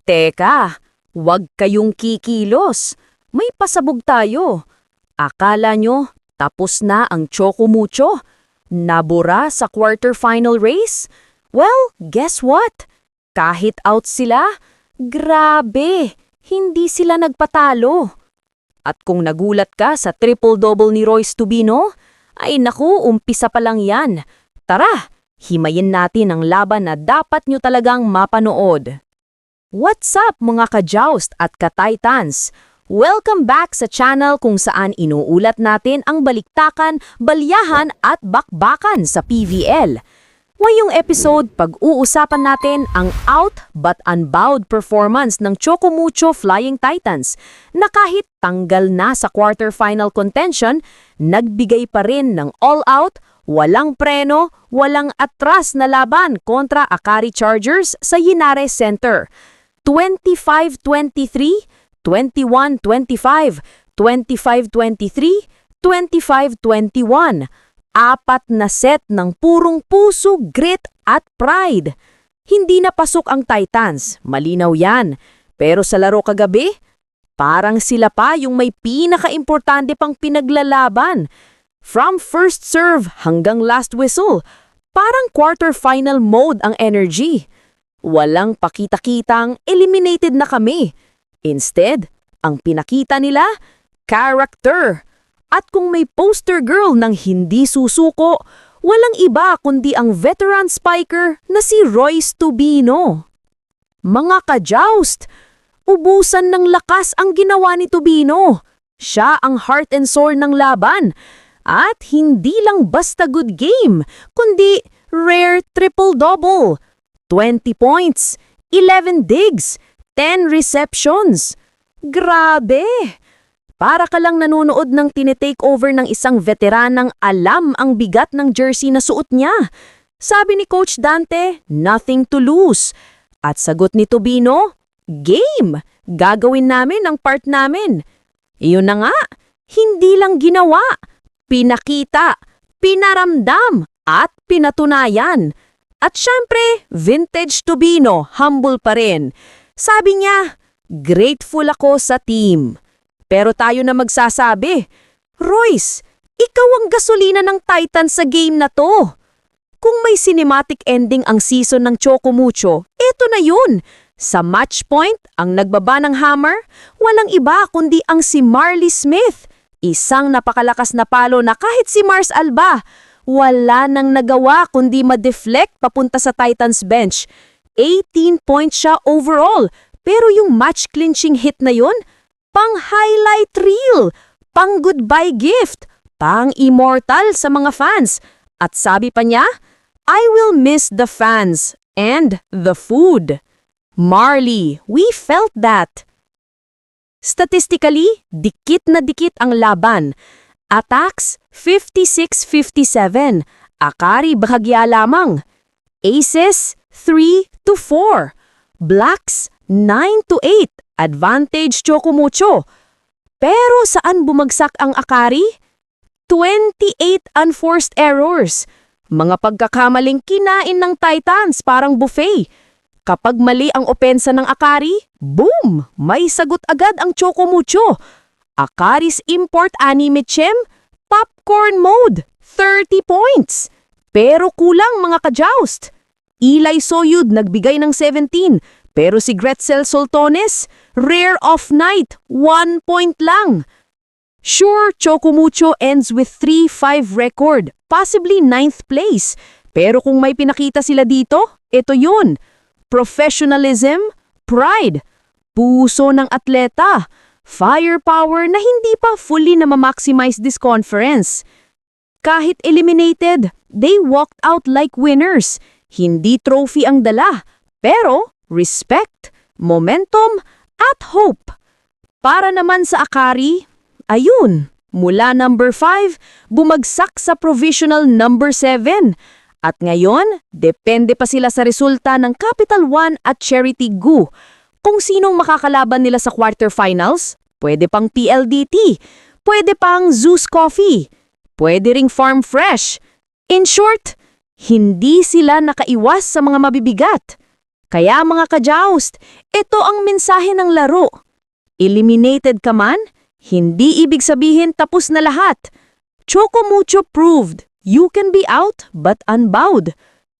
Teka, huwag kayong kikilos. May pasabog tayo. Akala nyo, tapos na ang Choco Mucho? Nabura sa quarterfinal race? Well, guess what? Kahit out sila, grabe, hindi sila nagpatalo. At kung nagulat ka sa triple-double ni Royce Tubino, ay naku, umpisa pa lang yan. Tara, himayin natin ang laban na dapat nyo talagang mapanood. What's up mga ka-joust at ka-titans? Welcome back sa channel kung saan inuulat natin ang baliktakan, balyahan at bakbakan sa PVL. Ngayong episode, pag-uusapan natin ang out but unbowed performance ng Choco Mucho Flying Titans na kahit tanggal na sa quarterfinal contention, nagbigay pa rin ng all-out, walang preno, walang atras na laban kontra Akari Chargers sa Yinares Center. 25-23, 21-25, 25-23, 25-21. Apat na set ng purong puso, grit at pride. Hindi na pasok ang Titans, malinaw yan. Pero sa laro kagabi, parang sila pa yung may pinaka-importante pang pinaglalaban. From first serve hanggang last whistle, parang quarterfinal mode ang energy. Walang pakita-kitang eliminated na kami. Instead, ang pinakita nila, character. At kung may poster girl ng hindi susuko, walang iba kundi ang veteran spiker na si Royce Tubino. Mga ka-joust, ubusan ng lakas ang ginawa ni Tubino. Siya ang heart and soul ng laban. At hindi lang basta good game, kundi rare triple-double. 20 points, 11 digs, 10 receptions. Grabe! Para ka lang nanonood ng tinitake-over ng isang veteranang alam ang bigat ng jersey na suot niya. Sabi ni Coach Dante, nothing to lose. At sagot ni Tubino, game! Gagawin namin ang part namin. Iyon na nga, hindi lang ginawa, pinakita, pinaramdam, at pinatunayan. At syempre, vintage Tubino, humble pa rin. Sabi niya, grateful ako sa team. Pero tayo na magsasabi, Royce, ikaw ang gasolina ng Titans sa game na to. Kung may cinematic ending ang season ng Choco Mucho, eto na yun. Sa match point, ang nagbaba ng hammer, walang iba kundi ang si Marley Smith. Isang napakalakas na palo na kahit si Mars Alba, wala nang nagawa kundi ma-deflect papunta sa Titans bench. 18 points siya overall, pero yung match-clinching hit na yun, pang-highlight reel, pang-goodbye gift, pang-immortal sa mga fans. At sabi pa niya, I will miss the fans and the food. Marley, we felt that. Statistically, dikit na dikit ang laban. Attacks, 56-57. Akari bahagya lamang. Aces, 3-4. Blacks, 9-8. Advantage Choco Mucho. Pero saan bumagsak ang Akari? 28 unforced errors. Mga pagkakamaling kinain ng Titans parang buffet. Kapag mali ang opensa ng Akari, boom! May sagot agad ang Choco Mucho. Akari's import Anime Chem, popcorn mode, 30 points. Pero kulang mga ka-joust. Eli Soyud nagbigay ng 17, pero si Gretzel Soltones, rare off night, 1 point lang. Sure, Choco Mucho ends with 3-5 record, possibly 9th place. Pero kung may pinakita sila dito, ito yun. Professionalism, pride, puso ng atleta, firepower na hindi pa fully na ma-maximize this conference. Kahit eliminated, they walked out like winners. Hindi trophy ang dala, pero respect, momentum, at hope. Para naman sa Akari, ayun, mula number 5, bumagsak sa provisional number 7. At ngayon, depende pa sila sa resulta ng Capital One at Charity Gu. Kung sinong makakalaban nila sa quarterfinals, pwede pang PLDT, pwede pang Zeus Coffee, pwede ring Farm Fresh. In short, hindi sila nakaiwas sa mga mabibigat. Kaya mga ka-joust, ito ang mensahe ng laro. Eliminated ka man, hindi ibig sabihin tapos na lahat. Choco Mucho proved you can be out but unbowed.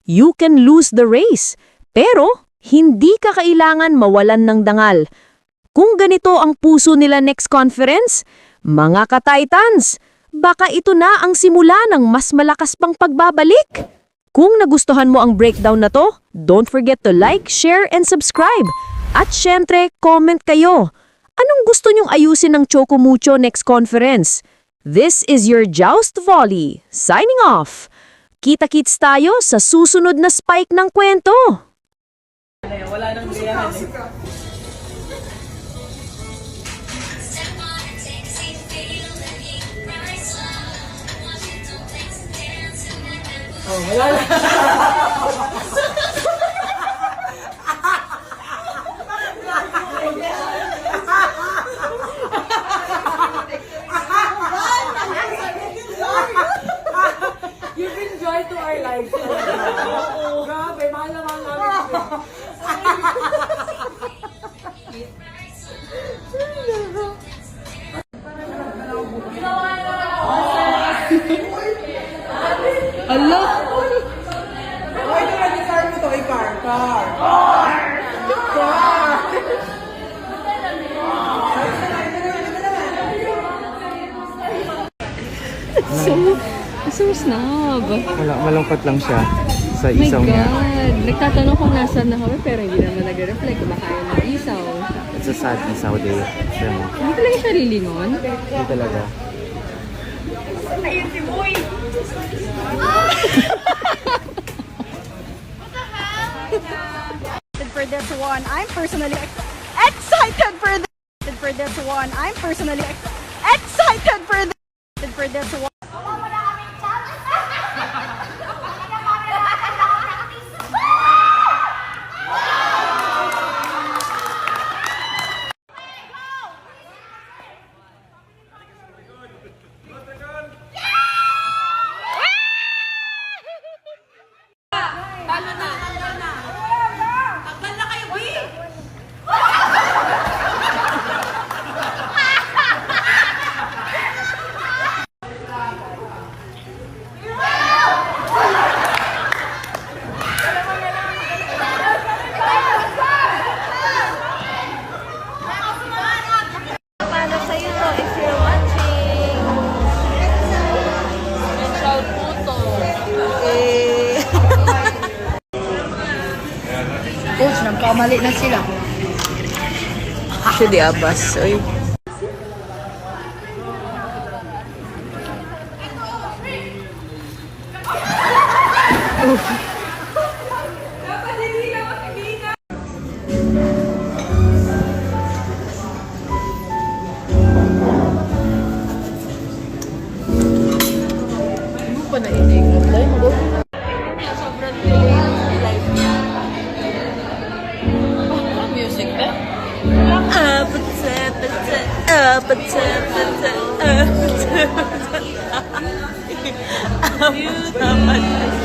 You can lose the race, pero hindi ka kailangan mawalan ng dangal. Kung ganito ang puso nila next conference, mga ka-Titans, baka ito na ang simula ng mas malakas pang pagbabalik. Kung nagustuhan mo ang breakdown na to, don't forget to like, share, and subscribe. At syempre, comment kayo. Anong gusto nyong ayusin ng Choco Mucho next conference? This is your Joust Volley, signing off. Kita-kits tayo sa susunod na spike ng kwento. Wala nang gayahan eh. Oh, wala na. You bring joy to our lives. Grabe, mahal na mahal namin. Ala! Ay, ito na car mo to. Car. So snob. Malungkot lang siya sa My isaw niya. God. Nagtatanong kung nasaan na kami pero hindi naman nag-reflect. Kumakain ng isaw. It's a sad isaw day. Siya mo. Hindi talaga siya lilingon. Hindi talaga. For this one, I'm personally excited for this one. I'm personally excited for this one. Para sa'yo to if you're watching. Shout puto. Coach, nagkamali na sila. Siya di abas. Oy. Ano pa na inig? Sobrang live niya. Music na? You dapat